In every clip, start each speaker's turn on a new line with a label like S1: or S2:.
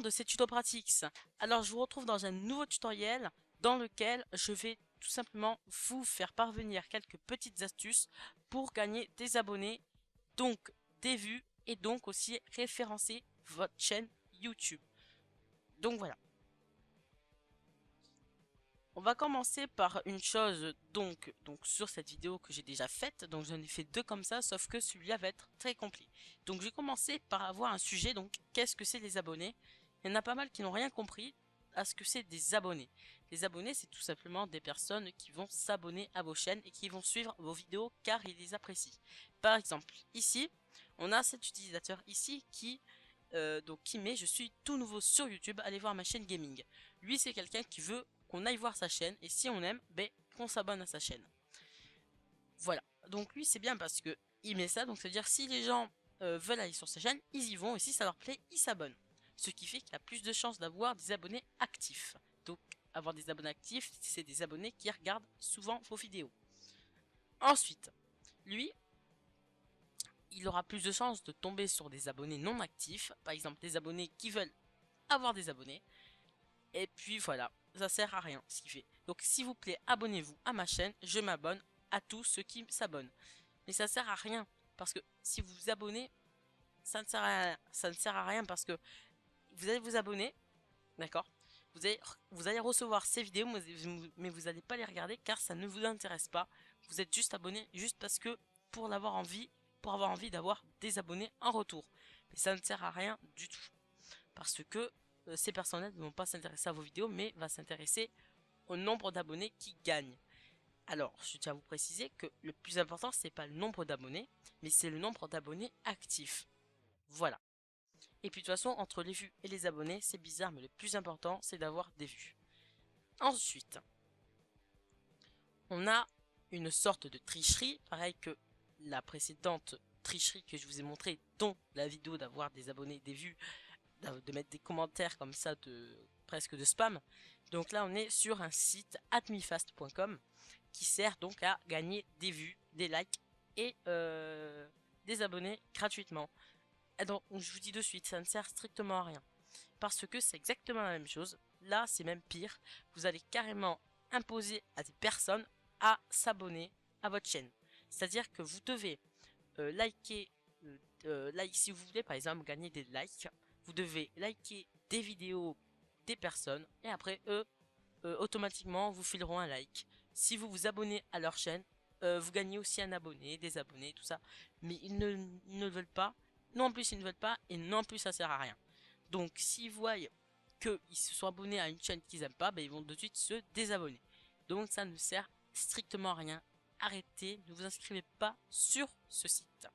S1: monde, c'est TutoPratix. Alors je vous retrouve dans un nouveau tutoriel dans lequel je vais tout simplement vous faire parvenir quelques petites astuces pour gagner des abonnés, donc des vues et donc aussi référencer votre chaîne YouTube. Donc voilà. On va commencer par une chose donc sur cette vidéo que j'ai déjà faite. Donc j'en ai fait deux comme ça, sauf que celui-là va être très complet. Donc je vais commencer par avoir un sujet, donc qu'est-ce que c'est les abonnés? Il y en a pas mal qui n'ont rien compris à ce que c'est des abonnés. Les abonnés, c'est tout simplement des personnes qui vont s'abonner à vos chaînes et qui vont suivre vos vidéos car ils les apprécient. Par exemple, ici, on a cet utilisateur ici qui met je suis tout nouveau sur YouTube, allez voir ma chaîne gaming. Lui, c'est quelqu'un qui veut qu'on aille voir sa chaîne et si on aime, ben, qu'on s'abonne à sa chaîne. Voilà. Donc lui, c'est bien parce que il met ça, donc ça veut dire si les gens veulent aller sur sa chaîne, ils y vont et si ça leur plaît, ils s'abonnent. Ce qui fait qu'il a plus de chances d'avoir des abonnés actifs. Donc avoir des abonnés actifs, c'est des abonnés qui regardent souvent vos vidéos. Ensuite, lui, il aura plus de chances de tomber sur des abonnés non actifs, par exemple des abonnés qui veulent avoir des abonnés. Et puis voilà, ça sert à rien ce qu'il fait. Donc s'il vous plaît, abonnez-vous à ma chaîne, je m'abonne à tous ceux qui s'abonnent. Mais ça sert à rien, parce que si vous vous abonnez, ça ne sert à rien. Ça ne sert à rien parce que vous allez vous abonner, d'accord, vous allez recevoir ces vidéos, mais vous n'allez pas les regarder car ça ne vous intéresse pas. Vous êtes juste abonné juste parce que pour avoir envie d'avoir des abonnés en retour. Mais ça ne sert à rien du tout. Parce que ces personnes-là ne vont pas s'intéresser à vos vidéos, mais va s'intéresser au nombre d'abonnés qui gagnent. Alors, je tiens à vous préciser que le plus important, c'est pas le nombre d'abonnés, mais c'est le nombre d'abonnés actifs. Voilà. Et puis de toute façon, entre les vues et les abonnés, c'est bizarre, mais le plus important, c'est d'avoir des vues. Ensuite, on a une sorte de tricherie, pareil que la précédente tricherie que je vous ai montrée, dont la vidéo d'avoir des abonnés, des vues, de mettre des commentaires comme ça presque de spam. Donc là on est sur un site atmifast.com qui sert donc à gagner des vues, des likes et des abonnés gratuitement. Et donc je vous dis de suite, ça ne sert strictement à rien. Parce que c'est exactement la même chose. Là c'est même pire. Vous allez carrément imposer à des personnes à s'abonner à votre chaîne. C'est-à-dire que vous devez liker, like, si vous voulez par exemple gagner des likes, vous devez liker des vidéos des personnes et après eux, automatiquement vous fileront un like. Si vous vous abonnez à leur chaîne, vous gagnez aussi un abonné, des abonnés, tout ça. Mais ils ne veulent pas, non plus ils ne veulent pas et non plus ça sert à rien. Donc s'ils voient qu'ils se sont abonnés à une chaîne qu'ils aiment pas, ben, ils vont de suite se désabonner. Donc ça ne sert strictement à rien. Arrêtez, ne vous inscrivez pas sur ce site.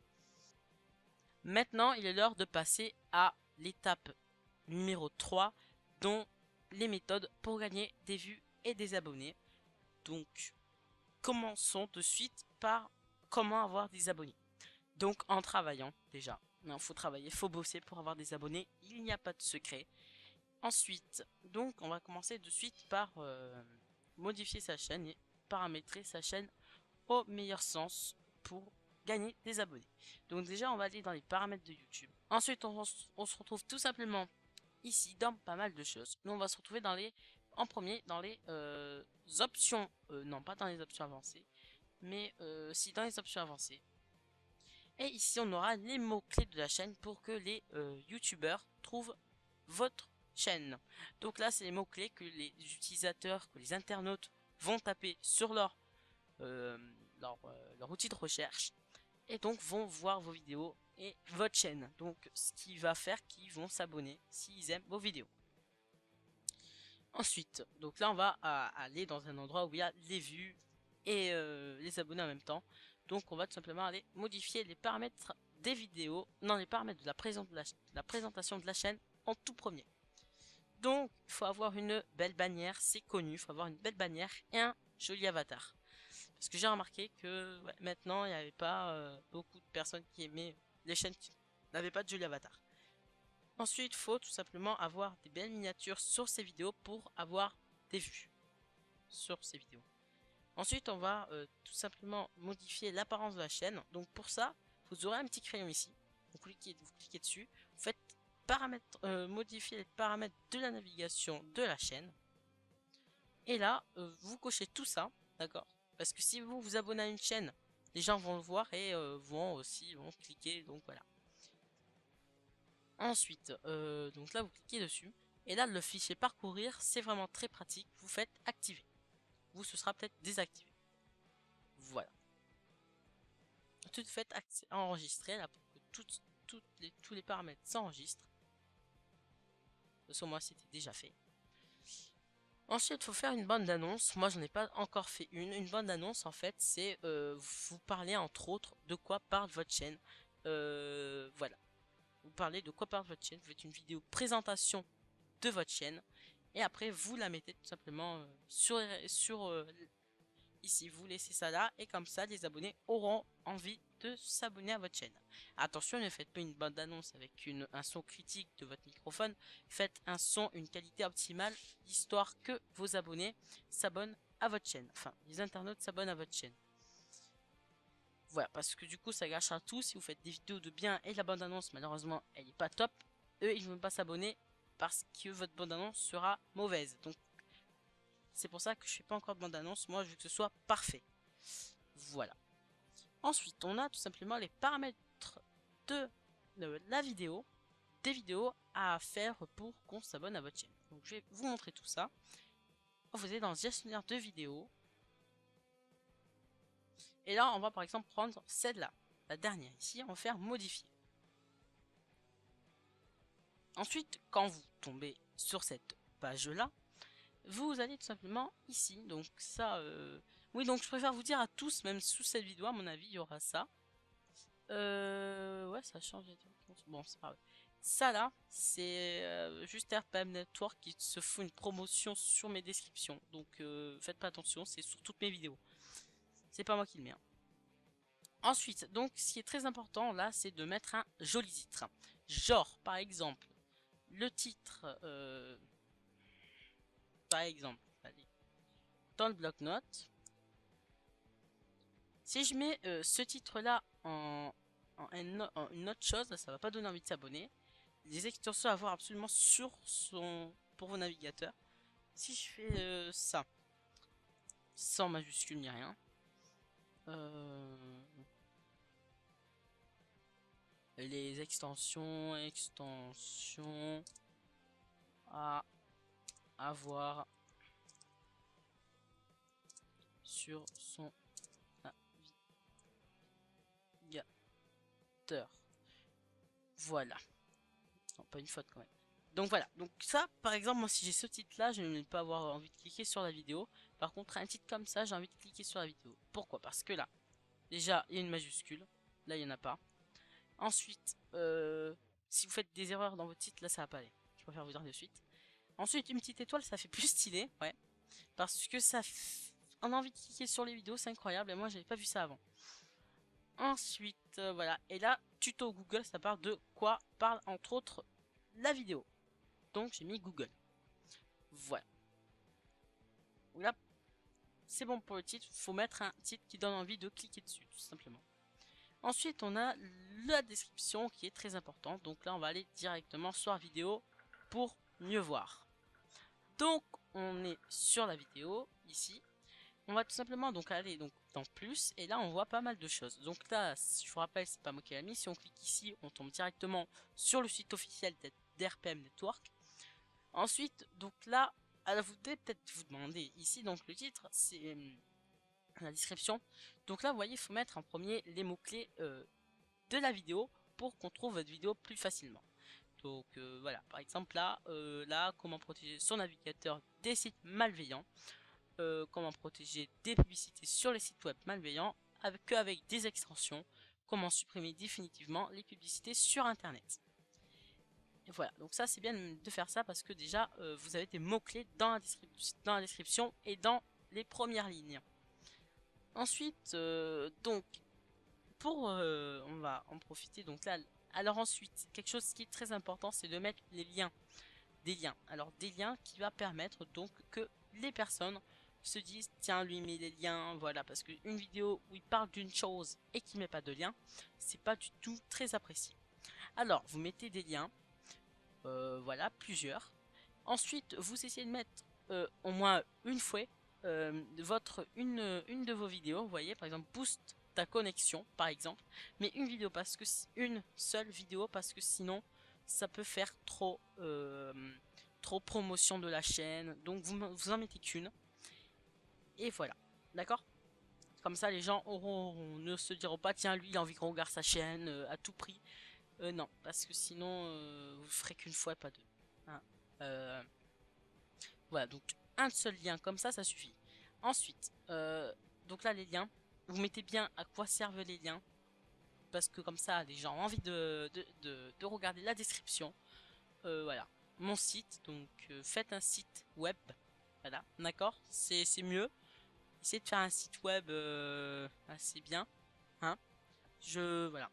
S1: Maintenant, il est l'heure de passer à l'étape numéro 3, dont les méthodes pour gagner des vues et des abonnés. Donc, commençons de suite par comment avoir des abonnés. Donc, en travaillant, déjà. Il faut travailler, il faut bosser pour avoir des abonnés. Il n'y a pas de secret. Ensuite, donc, on va commencer de suite par modifier sa chaîne et paramétrer sa chaîne au meilleur sens pour gagner des abonnés. Donc déjà, on va aller dans les paramètres de YouTube. Ensuite, on se retrouve tout simplement ici dans pas mal de choses. Nous, on va se retrouver en premier dans les options, non pas dans les options avancées, mais si dans les options avancées. Et ici, on aura les mots-clés de la chaîne pour que les YouTubeurs trouvent votre chaîne. Donc là, c'est les mots-clés que les utilisateurs, que les internautes vont taper sur leur outil de recherche et donc vont voir vos vidéos et votre chaîne. Donc ce qui va faire qu'ils vont s'abonner s'ils aiment vos vidéos. Ensuite, donc là on va aller dans un endroit où il y a les vues et les abonnés en même temps. Donc on va tout simplement aller modifier les paramètres des vidéos, non les paramètres de la présentation de la chaîne en tout premier. Donc il faut avoir une belle bannière, c'est connu, il faut avoir une belle bannière et un joli avatar. Parce que j'ai remarqué que ouais, maintenant, il n'y avait pas beaucoup de personnes qui aimaient les chaînes qui n'avaient pas de joli avatar. Ensuite, il faut tout simplement avoir des belles miniatures sur ces vidéos pour avoir des vues sur ces vidéos. Ensuite, on va tout simplement modifier l'apparence de la chaîne. Donc pour ça, vous aurez un petit crayon ici. Vous cliquez dessus, vous faites paramètres, modifier les paramètres de la navigation de la chaîne. Et là, vous cochez tout ça, d'accord? Parce que si vous vous abonnez à une chaîne, les gens vont le voir et vont cliquer, donc voilà. Ensuite, donc là vous cliquez dessus, et là le fichier parcourir, c'est vraiment très pratique. Vous faites activer. Vous, ce sera peut-être désactivé. Voilà. Tout faites enregistrer là pour que tous les paramètres s'enregistrent. De ce moi c'était déjà fait. Ensuite, il faut faire une bande d'annonce. Moi, j'en ai pas encore fait une. Une bande d'annonce, en fait, c'est vous parlez entre autres de quoi parle votre chaîne. Voilà. Vous parlez de quoi parle votre chaîne. Vous faites une vidéo présentation de votre chaîne. Et après, vous la mettez tout simplement sur ici. Vous laissez ça là. Et comme ça, les abonnés auront envie de s'abonner à votre chaîne. Attention, ne faites pas une bande d'annonce avec un son critique de votre microphone. Faites un son, une qualité optimale, histoire que vos abonnés s'abonnent à votre chaîne. Enfin, les internautes s'abonnent à votre chaîne. Voilà, parce que du coup, ça gâchera tout. Si vous faites des vidéos de bien et la bande annonce, malheureusement, elle n'est pas top. Eux, ils ne vont pas s'abonner parce que votre bande annonce sera mauvaise. Donc, c'est pour ça que je ne fais pas encore de bande annonce. Moi, je veux que ce soit parfait. Voilà. Ensuite, on a tout simplement les paramètres de la vidéo, des vidéos à faire pour qu'on s'abonne à votre chaîne. Donc, je vais vous montrer tout ça. Vous êtes dans le gestionnaire de vidéos. Et là, on va par exemple prendre celle-là, la dernière ici, on va faire modifier. Ensuite, quand vous tombez sur cette page-là, vous allez tout simplement ici. Donc ça, oui, donc je préfère vous dire à tous, même sous cette vidéo, à mon avis, il y aura ça. Ouais, ça change. Bon, c'est pas grave. Ça là, c'est juste RPM Network qui se fout une promotion sur mes descriptions. Donc faites pas attention, c'est sur toutes mes vidéos. C'est pas moi qui le mets. Hein. Ensuite, donc ce qui est très important là, c'est de mettre un joli titre. Genre, par exemple, le titre, par exemple, allez, dans le bloc-notes. Si je mets ce titre-là en une autre chose, là, ça va pas donner envie de s'abonner. Les extensions à voir absolument pour vos navigateurs. Si je fais ça, sans majuscule ni rien, les extensions à avoir sur son navigateur. Voilà. Non, pas une faute quand même. Donc voilà, donc ça par exemple, moi si j'ai ce titre là, je ne vais pas avoir envie de cliquer sur la vidéo. Par contre un titre comme ça, j'ai envie de cliquer sur la vidéo. Pourquoi? Parce que là, déjà il y a une majuscule, là il n'y en a pas. Ensuite, si vous faites des erreurs dans votre titre, là ça va pas aller. Je préfère vous dire de suite. Ensuite, une petite étoile, ça fait plus stylé, ouais. Parce que on a envie de cliquer sur les vidéos, c'est incroyable, et moi j'avais pas vu ça avant. Ensuite, voilà, et là, tuto Google, ça parle de quoi parle entre autres la vidéo. Donc j'ai mis Google. Voilà. Là, c'est bon pour le titre. Il faut mettre un titre qui donne envie de cliquer dessus, tout simplement. Ensuite, on a la description qui est très importante. Donc là, on va aller directement sur la vidéo pour mieux voir. Donc, on est sur la vidéo, ici. On va tout simplement donc aller donc dans plus. Et là, on voit pas mal de choses. Donc là, je vous rappelle, c'est pas moi qui l'ai mis. Si on clique ici, on tombe directement sur le site officiel d'RPM Network. Ensuite, donc là, alors vous devez peut-être vous demander ici, donc le titre, c'est la description. Donc là, vous voyez, il faut mettre en premier les mots-clés de la vidéo pour qu'on trouve votre vidéo plus facilement. Donc voilà, par exemple là, comment protéger son navigateur des sites malveillants, comment protéger des publicités sur les sites web malveillants avec des extensions, comment supprimer définitivement les publicités sur internet. Et voilà, donc ça c'est bien de faire ça parce que déjà vous avez des mots-clés dans la description et dans les premières lignes. Ensuite, donc, on va en profiter, donc là, alors ensuite, quelque chose qui est très important, c'est de mettre les liens, des liens. Alors des liens qui va permettre donc que les personnes se disent, tiens, lui met les liens, voilà, parce qu'une vidéo où il parle d'une chose et qui met pas de lien, c'est pas du tout très apprécié. Alors, vous mettez des liens. voilà, plusieurs. Ensuite, vous essayez de mettre au moins une fois une de vos vidéos, vous voyez, par exemple, boost ta connexion, par exemple, mais une vidéo parce que une seule vidéo parce que sinon ça peut faire trop promotion de la chaîne, donc vous en mettez qu'une et voilà, d'accord? Comme ça, les gens ne se diront pas, tiens, lui, il a envie qu'on regarde sa chaîne à tout prix. Non, parce que sinon, vous ferez qu'une fois, pas deux. Hein. Voilà, donc un seul lien, comme ça suffit. Ensuite, donc là, les liens, vous mettez bien à quoi servent les liens. Parce que comme ça, les gens ont envie de regarder la description. Voilà, mon site, donc faites un site web. Voilà, d'accord, c'est mieux. Essayez de faire un site web assez bien. Hein. Voilà.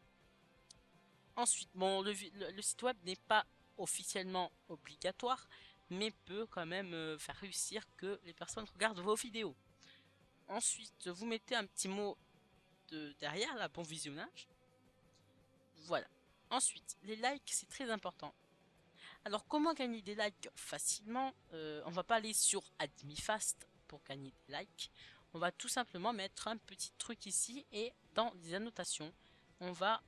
S1: Ensuite, bon, le site web n'est pas officiellement obligatoire, mais peut quand même faire réussir que les personnes regardent vos vidéos. Ensuite, vous mettez un petit mot derrière, là, bon visionnage. Voilà. Ensuite, les likes, c'est très important. Alors, comment gagner des likes facilement? On va pas aller sur AdmiFast pour gagner des likes. On va tout simplement mettre un petit truc ici et dans les annotations, on va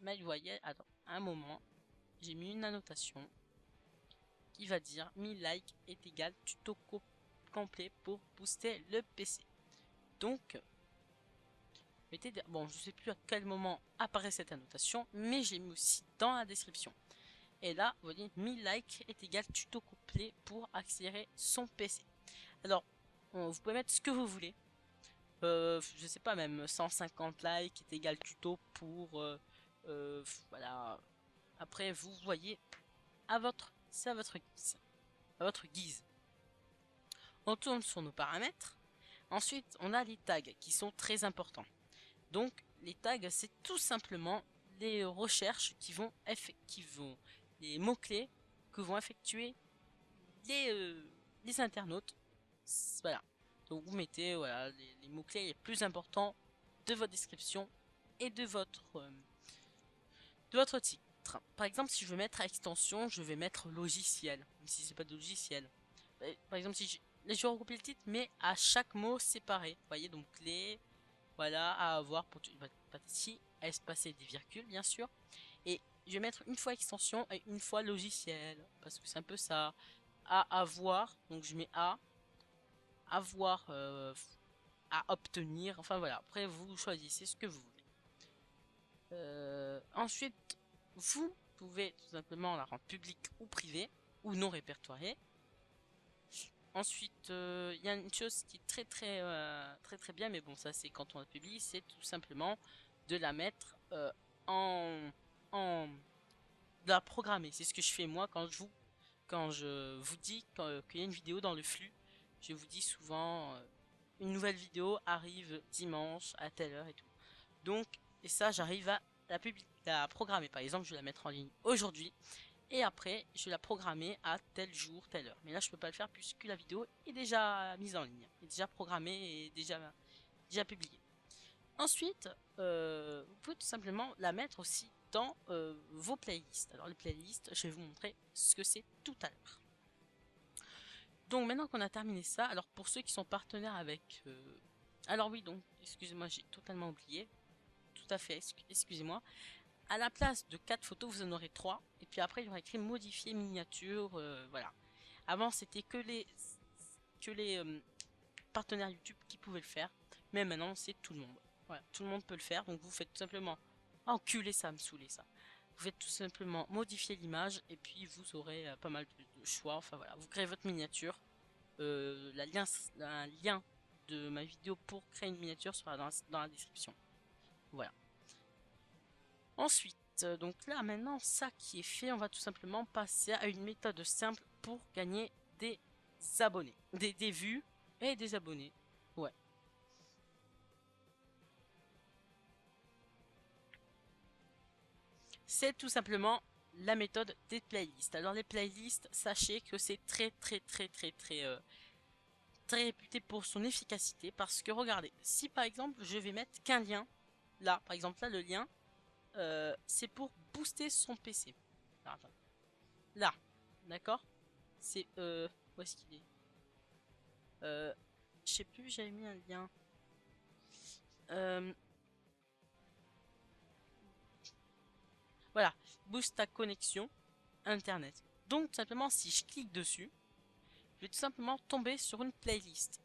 S1: mettre, vous voyez, attends, un moment, j'ai mis une annotation qui va dire 1000 likes est égal tuto complet pour booster le PC. Donc, bon, je sais plus à quel moment apparaît cette annotation, mais j'ai mis aussi dans la description. Et là, vous voyez, 1000 likes est égal tuto complet pour accélérer son PC. Alors, vous pouvez mettre ce que vous voulez. Je sais pas, même 150 likes est égal tuto pour... voilà. Après, vous voyez, c'est à votre guise. À votre guise. On tourne sur nos paramètres. Ensuite, on a les tags qui sont très importants. Donc, les tags, c'est tout simplement les recherches les mots-clés que vont effectuer les internautes. Voilà. Donc, vous mettez voilà, les mots-clés les plus importants de votre description et de votre titre. Par exemple, si je veux mettre extension, je vais mettre logiciel, même si c'est pas de logiciel. Par exemple, si je regroupe le titre, mais à chaque mot séparé. Vous voyez, donc les voilà à avoir pour ici espacer des virgules bien sûr, et je vais mettre une fois extension et une fois logiciel parce que c'est un peu ça. À avoir, donc je mets à avoir, à obtenir, enfin voilà, après vous choisissez ce que vous voulez. Ensuite, vous pouvez tout simplement la rendre publique ou privée ou non répertoriée. Ensuite, il y a une chose qui est très bien, mais bon, ça c'est quand on la publie, c'est tout simplement de la mettre en de la programmer. C'est ce que je fais moi quand je vous dis qu'il y a une vidéo dans le flux. Je vous dis souvent une nouvelle vidéo arrive dimanche à telle heure et tout. Donc, et ça, j'arrive à la programmer. Par exemple, je vais la mettre en ligne aujourd'hui. Et après, je vais la programmer à tel jour, telle heure. Mais là, je peux pas le faire puisque la vidéo est déjà mise en ligne, est déjà programmée et déjà publiée. Ensuite, vous pouvez tout simplement la mettre aussi dans vos playlists. Alors les playlists, je vais vous montrer ce que c'est tout à l'heure. Donc maintenant qu'on a terminé ça, alors pour ceux qui sont partenaires avec... alors oui, donc, excusez-moi, j'ai totalement oublié. Tout à fait, excusez-moi. À la place de 4 photos, vous en aurez 3. Et puis après, il y aura écrit modifier miniature. Voilà. Avant, c'était que les partenaires YouTube qui pouvaient le faire. Mais maintenant, c'est tout le monde. Voilà, tout le monde peut le faire. Donc vous faites tout simplement... Enculé, ça me saoulait ça. Vous faites tout simplement modifier l'image. Et puis vous aurez pas mal de choix. Enfin voilà, vous créez votre miniature. Un lien de ma vidéo pour créer une miniature sera dans la description. Voilà. Ensuite, donc là maintenant ça qui est fait, on va tout simplement passer à une méthode simple pour gagner des abonnés, des vues et des abonnés. Ouais. C'est tout simplement la méthode des playlists. Alors les playlists, sachez que c'est très réputé pour son efficacité parce que regardez, si par exemple je vais mettre qu'un lien, là par exemple là le lien, c'est pour booster son PC. Alors, attends. là, d'accord? C'est où est-ce qu'il est? Je sais plus, j'avais mis un lien. Euh, voilà, booste ta connexion internet. Donc tout simplement, si je clique dessus, je vais tout simplement tomber sur une playlist.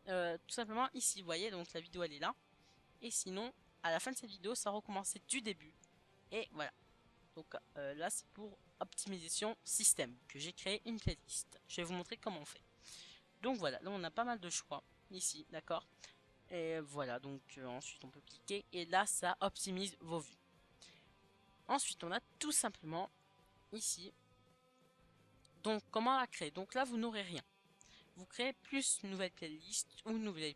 S1: Tout simplement ici, vous voyez, donc la vidéo elle est là. Et sinon, à la fin de cette vidéo, ça recommencer du début. Et voilà. Donc là, c'est pour optimisation système que j'ai créé une playlist. Je vais vous montrer comment on fait. Donc voilà, là on a pas mal de choix ici, d'accord? Et voilà, donc ensuite on peut cliquer et là ça optimise vos vues. Ensuite, on a tout simplement ici, donc comment la créer? Donc là, vous n'aurez rien. Vous créez plus une nouvelle playlist ou une nouvelle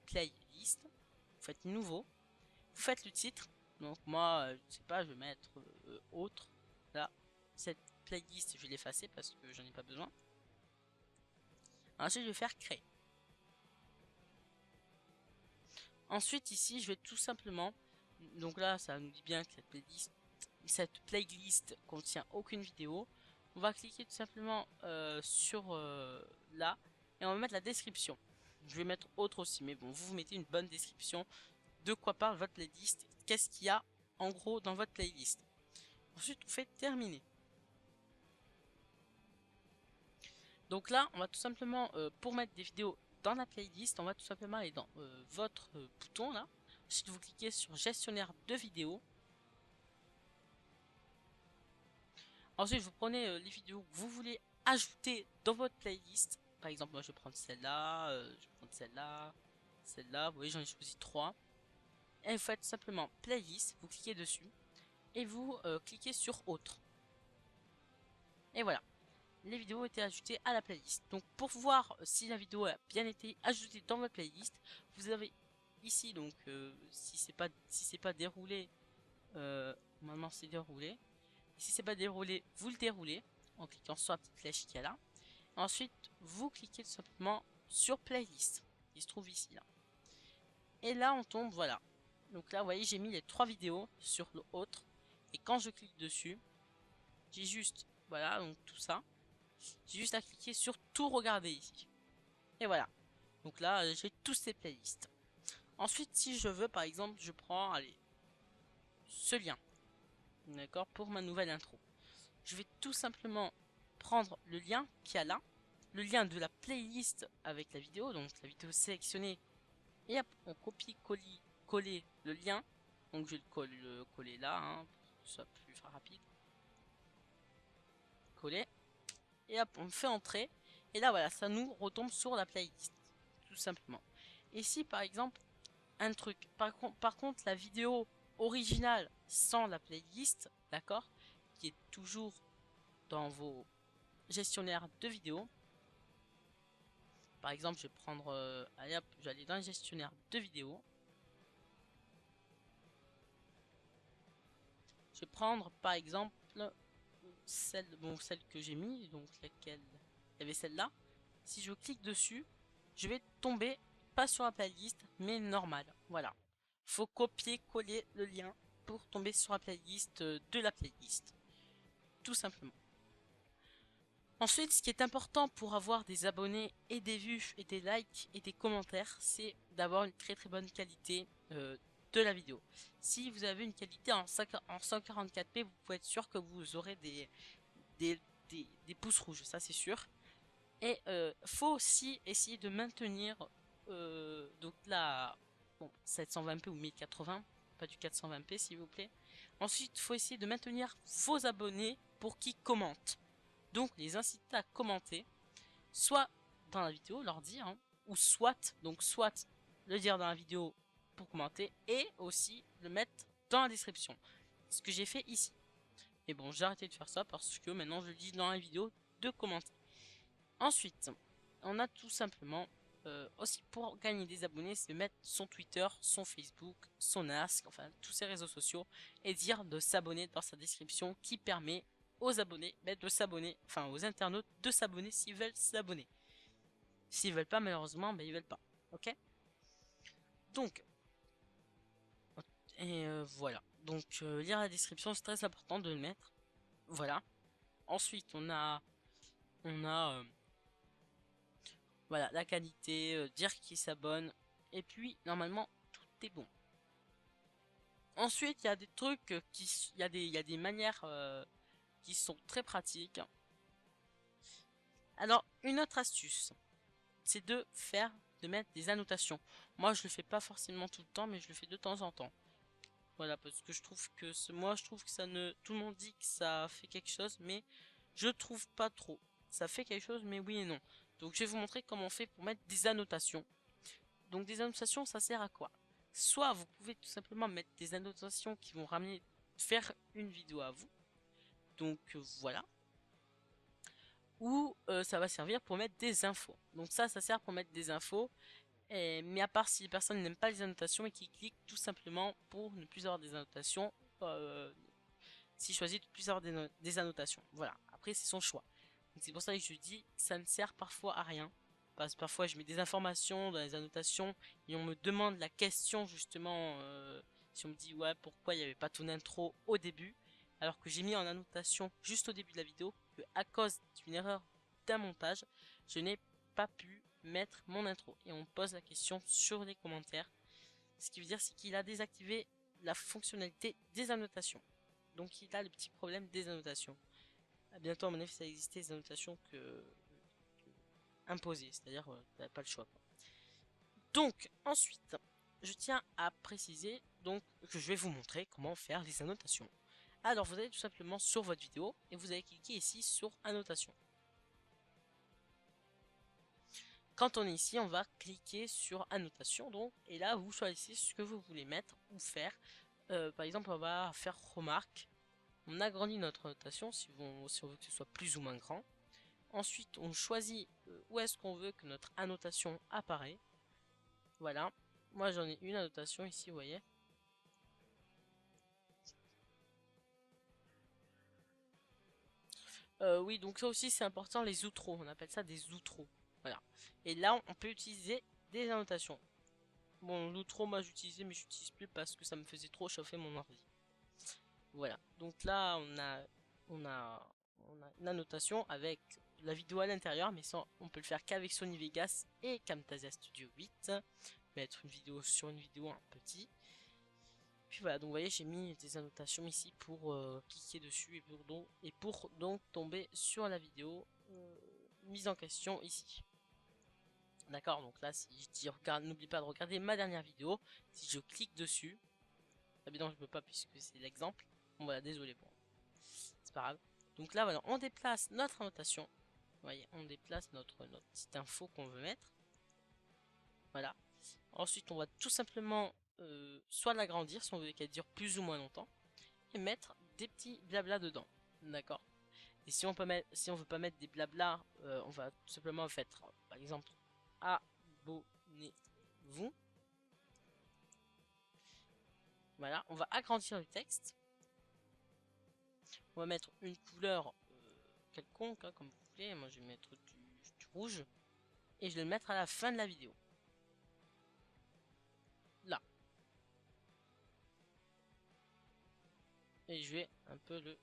S1: playlist. Vous faites nouveau. Vous faites le titre. Donc moi, je sais pas, je vais mettre autre. Là, cette playlist, je vais l'effacer parce que j'en ai pas besoin. Ensuite, je vais faire créer. Ensuite, ici, je vais tout simplement. Donc là, ça nous dit bien que cette playlist contient aucune vidéo. On va cliquer tout simplement sur là et on va mettre la description. Je vais mettre autre aussi, mais bon, vous mettez une bonne description de quoi parle votre playlist, qu'est-ce qu'il y a en gros dans votre playlist. Ensuite, on fait terminer. Donc là, on va tout simplement, pour mettre des vidéos dans la playlist, on va tout simplement aller dans votre bouton là. Ensuite, vous cliquez sur gestionnaire de vidéos. Ensuite, vous prenez les vidéos que vous voulez ajouter dans votre playlist. Par exemple, moi je vais prendre celle-là, je vais prendre celle-là, celle-là. Vous voyez, j'en ai choisi 3. Et vous faites simplement playlist, vous cliquez dessus et vous cliquez sur autre. Et voilà, les vidéos ont été ajoutées à la playlist. Donc pour voir si la vidéo a bien été ajoutée dans votre playlist, vous avez ici donc si c'est pas déroulé, maintenant c'est déroulé. Si c'est pas déroulé, vous le déroulez en cliquant sur la petite flèche qui est là. Ensuite, vous cliquez tout simplement sur playlist qui se trouve ici là. Et là, on tombe, voilà. Donc là, vous voyez, j'ai mis les 3 vidéos sur le autre. Et quand je clique dessus, j'ai juste, voilà, donc tout ça. J'ai juste à cliquer sur tout regarder ici. Et voilà. Donc là, j'ai tous ces playlists. Ensuite, si je veux, par exemple, je prends, allez, ce lien. D'accord, pour ma nouvelle intro. Je vais tout simplement prendre le lien qu'il y a là, le lien de la playlist avec la vidéo, donc la vidéo sélectionnée, et hop, on copie-coller le lien. Donc je vais le coller là, hein, pour que ce soit plus rapide. Coller. Et hop, on fait entrer. Et là voilà, ça nous retombe sur la playlist, tout simplement. Et si par exemple, un truc, par contre la vidéo originale sans la playlist, d'accord, qui est toujours dans vos gestionnaires de vidéos. Par exemple, je vais prendre, allez hop, je vais aller dans le gestionnaire de vidéos. Je vais prendre par exemple celle, bon, celle que j'ai mis, donc laquelle il y avait celle-là. Si je clique dessus, je vais tomber pas sur la playlist, mais normal. Voilà. Faut copier-coller le lien pour tomber sur la playlist de la playlist. Tout simplement. Ensuite, ce qui est important pour avoir des abonnés et des vues et des likes et des commentaires, c'est d'avoir une très très bonne qualité de la vidéo. Si vous avez une qualité en 144p, vous pouvez être sûr que vous aurez des, des pouces rouges, ça c'est sûr. Et faut aussi essayer de maintenir donc là, bon, 720p ou 1080, pas du 420p s'il vous plaît. Ensuite, il faut essayer de maintenir vos abonnés pour qu'ils commentent. Donc les inciter à commenter, soit dans la vidéo, leur dire, hein, ou soit le dire dans la vidéo pour commenter, et aussi le mettre dans la description. Ce que j'ai fait ici. Mais bon, j'ai arrêté de faire ça parce que maintenant je dis dans la vidéo de commenter. Ensuite, on a tout simplement aussi pour gagner des abonnés, c'est mettre son Twitter, son Facebook, son Ask, enfin tous ces réseaux sociaux, et dire de s'abonner dans sa description qui permet aux abonnés de s'abonner, enfin aux internautes de s'abonner s'ils veulent s'abonner. S'ils veulent pas, malheureusement, ils veulent pas. Ok? Donc, et voilà. Donc, lire la description, c'est très important de le mettre. Voilà. Ensuite, on a voilà, la qualité, dire qui s'abonne, et puis normalement tout est bon. Ensuite, il y a des trucs il y a des manières qui sont très pratiques. Alors, une autre astuce, c'est de mettre des annotations. Moi, je le fais pas forcément tout le temps, mais je le fais de temps en temps. Voilà, parce que je trouve que moi, je trouve que ça ne, tout le monde dit que ça fait quelque chose, mais je trouve pas trop. Ça fait quelque chose, mais oui et non. Donc, je vais vous montrer comment on fait pour mettre des annotations. Donc, des annotations, ça sert à quoi? Soit vous pouvez tout simplement mettre des annotations qui vont faire une vidéo à vous. Donc, voilà. Ou ça va servir pour mettre des infos. Donc ça sert pour mettre des infos. Mais à part si les personnes n'aiment pas les annotations et qui cliquent tout simplement pour ne plus avoir des annotations, s'ils choisissent de plus avoir des annotations. Voilà, après c'est son choix. C'est pour ça que je dis, ça ne sert parfois à rien. Parce que parfois je mets des informations dans les annotations et on me demande la question justement, si on me dit ouais pourquoi il n'y avait pas ton intro au début, alors que j'ai mis en annotation juste au début de la vidéo que à cause d'une erreur d'un montage, je n'ai pas pu mettre mon intro. Et on me pose la question sur les commentaires. Ce qui veut dire c'est qu'il a désactivé la fonctionnalité des annotations. Donc il a le petit problème des annotations. À bientôt à mon avis ça existait des annotations imposées, c'est-à-dire t'avais pas le choix, quoi. Donc ensuite, je tiens à préciser donc que je vais vous montrer comment faire les annotations. Alors vous allez tout simplement sur votre vidéo et vous allez cliquer ici sur annotation. Quand on est ici, on va cliquer sur annotation donc et là vous choisissez ce que vous voulez mettre ou faire. Par exemple, on va faire remarque. On agrandit notre annotation si on veut que ce soit plus ou moins grand. Ensuite, on choisit où est-ce qu'on veut que notre annotation apparaît. Voilà. Moi, j'en ai une annotation ici, vous voyez. Oui, donc ça aussi, c'est important, les outros. On appelle ça des outros. Voilà. Et là, on peut utiliser des annotations. Bon, l'outro, moi, j'utilisais, mais j'utilise plus parce que ça me faisait trop chauffer mon ordi. Voilà. Donc là, on a une annotation avec la vidéo à l'intérieur, mais ça, on peut le faire qu'avec Sony Vegas et Camtasia Studio 8. Mettre une vidéo sur une vidéo un petit. Puis voilà, donc vous voyez, j'ai mis des annotations ici pour cliquer dessus et pour donc tomber sur la vidéo mise en question ici. D'accord, donc là, si je dis regarde, n'oublie pas de regarder ma dernière vidéo. Si je clique dessus, évidemment, je peux pas puisque c'est l'exemple. Bon, voilà, désolé, bon, c'est pas grave. Donc là, voilà, on déplace notre annotation. Vous voyez, on déplace notre petite info qu'on veut mettre. Voilà. Ensuite, on va tout simplement soit l'agrandir si on veut qu'elle dure plus ou moins longtemps. Et mettre des petits blabla dedans. D'accord. Et si on veut pas mettre des blabla, on va tout simplement faire, par exemple, abonnez-vous. Voilà, on va agrandir le texte. On va mettre une couleur quelconque, hein, comme vous voulez. Moi, je vais mettre du rouge. Et je vais le mettre à la fin de la vidéo. Là. Et je vais un peu le...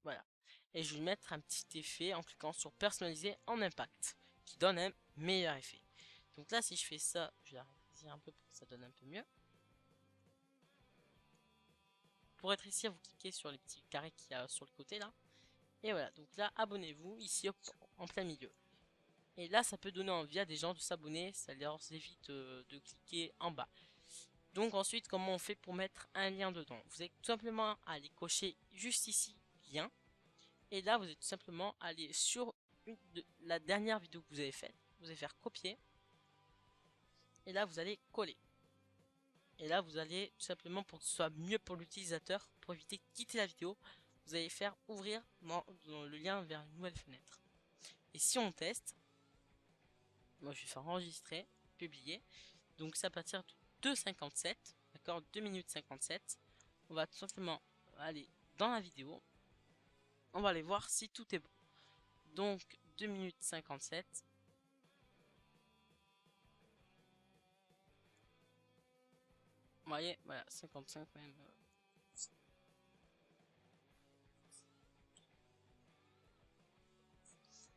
S1: Voilà. Et je vais mettre un petit effet en cliquant sur personnaliser en impact. Qui donne un meilleur effet. Donc là, si je fais ça, je vais la rétrécir un peu pour que ça donne un peu mieux. Pour rétrécir, vous cliquez sur les petits carrés qu'il y a sur le côté là. Et voilà, donc là, abonnez-vous ici en plein milieu. Et là, ça peut donner envie à des gens de s'abonner, ça leur évite de cliquer en bas. Donc ensuite, comment on fait pour mettre un lien dedans? Vous avez tout simplement à aller cocher juste ici, lien. Et là, vous allez tout simplement aller sur la dernière vidéo que vous avez faite. Vous allez faire copier. Et là, vous allez coller. Et là, vous allez tout simplement, pour que ce soit mieux pour l'utilisateur, pour éviter de quitter la vidéo, vous allez faire ouvrir dans le lien vers une nouvelle fenêtre. Et si on teste, moi je vais faire enregistrer, publier. Donc c'est à partir de 2,57, d'accord, 2 minutes 57. On va tout simplement aller dans la vidéo. On va aller voir si tout est bon. Donc 2 minutes 57. Vous voyez, voilà, 55 quand même.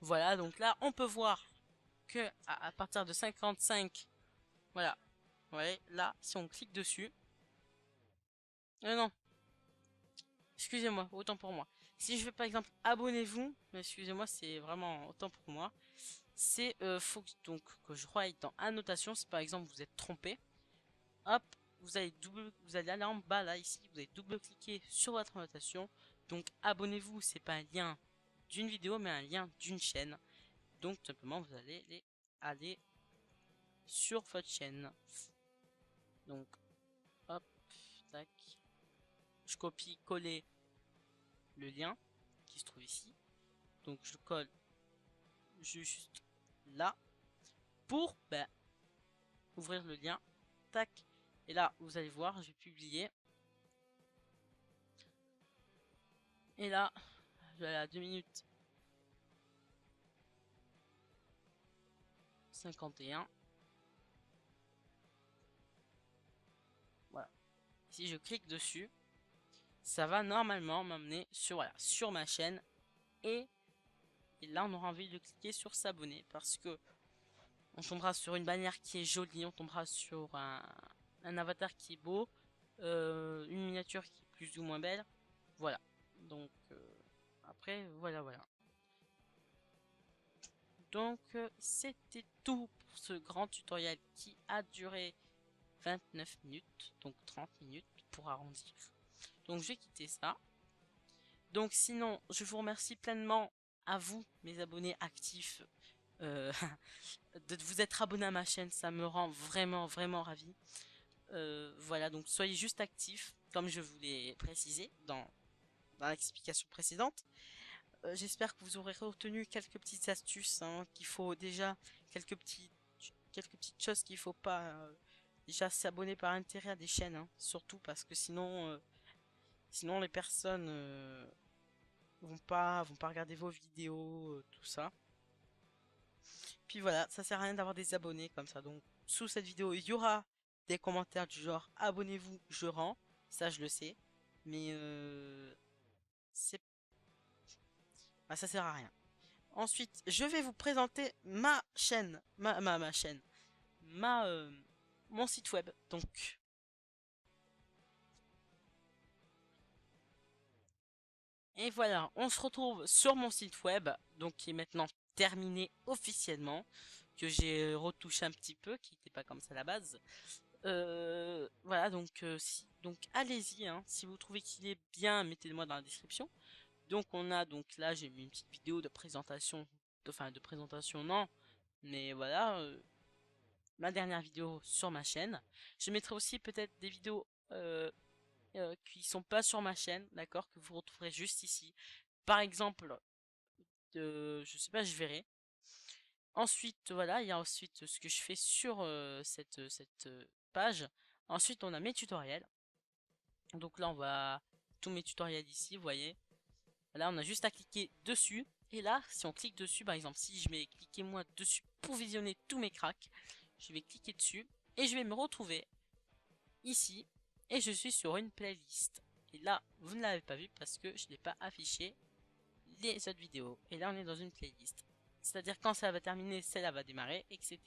S1: Voilà, donc là, on peut voir que à partir de 55, voilà, vous voyez, là, si on clique dessus, non, excusez-moi, autant pour moi. Si je fais par exemple abonnez-vous, mais excusez-moi, c'est vraiment autant pour moi. C'est faut donc que je crois dans annotation. Si par exemple vous êtes trompé, hop, vous allez aller en bas là ici, vous allez double-cliquer sur votre annotation. Donc abonnez-vous, c'est pas un lien d'une vidéo, mais un lien d'une chaîne. Donc tout simplement vous allez aller sur votre chaîne. Donc hop, tac, je copie-coller le lien qui se trouve ici. Donc je colle juste là pour ouvrir le lien. Tac. Et là, vous allez voir, je vais publier. Et là, je vais aller à 2 minutes 51. Voilà. Si je clique dessus, ça va normalement m'amener sur, voilà, sur ma chaîne. Et là, on aura envie de cliquer sur s'abonner parce que on tombera sur une bannière qui est jolie, on tombera sur un avatar qui est beau, une miniature qui est plus ou moins belle. Voilà. Donc, après, voilà. Donc, c'était tout pour ce grand tutoriel qui a duré 29 minutes, donc 30 minutes pour arrondir. Donc, je vais quitter ça. Donc, sinon, je vous remercie pleinement à vous, mes abonnés actifs, euh, de vous être abonnés à ma chaîne. Ça me rend vraiment ravi. Voilà, donc soyez juste actifs, comme je vous l'ai précisé dans l'explication précédente. J'espère que vous aurez retenu quelques petites astuces, hein, qu'il faut déjà, quelques petites choses qu'il faut pas déjà s'abonner par intérêt à des chaînes, hein, surtout parce que sinon les personnes vont pas regarder vos vidéos, tout ça. Puis voilà, ça sert à rien d'avoir des abonnés comme ça. Donc sous cette vidéo, il y aura des commentaires du genre abonnez-vous, je rends, ça je le sais, mais c'est ça sert à rien. Ensuite, je vais vous présenter ma chaîne, ma chaîne, mon site web. Donc, et voilà, on se retrouve sur mon site web, donc qui est maintenant terminé officiellement, que j'ai retouché un petit peu, qui n'était pas comme ça à la base. Voilà, donc, donc allez-y, hein, si vous trouvez qu'il est bien, mettez-le-moi dans la description. Donc on a, donc là j'ai mis une petite vidéo de présentation, enfin de présentation non, mais voilà, ma dernière vidéo sur ma chaîne. Je mettrai aussi peut-être des vidéos qui sont pas sur ma chaîne, d'accord, que vous retrouverez juste ici. Par exemple, je sais pas, je verrai. Ensuite, voilà, il y a ensuite ce que je fais sur cette page. Ensuite, on a mes tutoriels. Donc là, on va tous mes tutoriels ici, vous voyez. Là, on a juste à cliquer dessus. Et là, si on clique dessus, par exemple, si je vais cliquer moi dessus pour visionner tous mes cracks, je vais cliquer dessus et je vais me retrouver ici et je suis sur une playlist. Et là, vous ne l'avez pas vu parce que je n'ai pas affiché les autres vidéos. Et là, on est dans une playlist. C'est-à-dire quand ça va terminer, celle-là va démarrer, etc.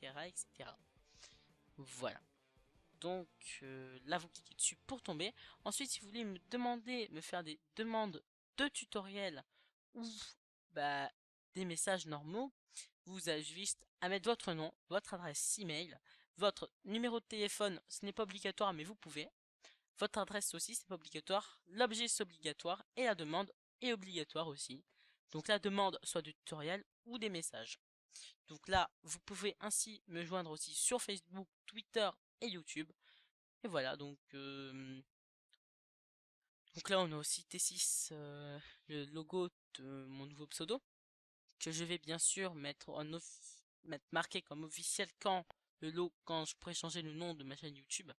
S1: Voilà. Donc là, vous cliquez dessus pour tomber. Ensuite, si vous voulez me faire des demandes de tutoriels ou bah, des messages normaux, vous avez juste à mettre votre nom, votre adresse email, votre numéro de téléphone, ce n'est pas obligatoire, mais vous pouvez. Votre adresse aussi, c'est pas obligatoire. L'objet, c'est obligatoire. Et la demande est obligatoire aussi. Donc la demande, soit du tutoriel ou des messages. Donc là, vous pouvez ainsi me joindre aussi sur Facebook, Twitter et YouTube. Et voilà, donc là on a aussi T6, le logo de mon nouveau pseudo, que je vais bien sûr mettre marqué comme officiel quand je pourrai changer le nom de ma chaîne YouTube.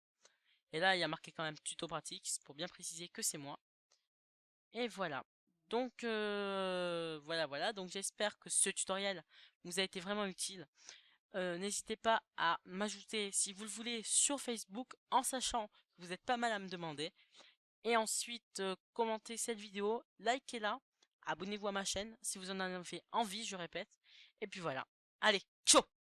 S1: Et là il y a marqué quand même tuto pratique pour bien préciser que c'est moi. Et voilà. Donc voilà. Donc j'espère que ce tutoriel vous a été vraiment utile. N'hésitez pas à m'ajouter si vous le voulez sur Facebook en sachant que vous êtes pas mal à me demander. Et ensuite, commentez cette vidéo, likez-la, abonnez-vous à ma chaîne si vous en avez envie, je répète. Et puis voilà. Allez, ciao!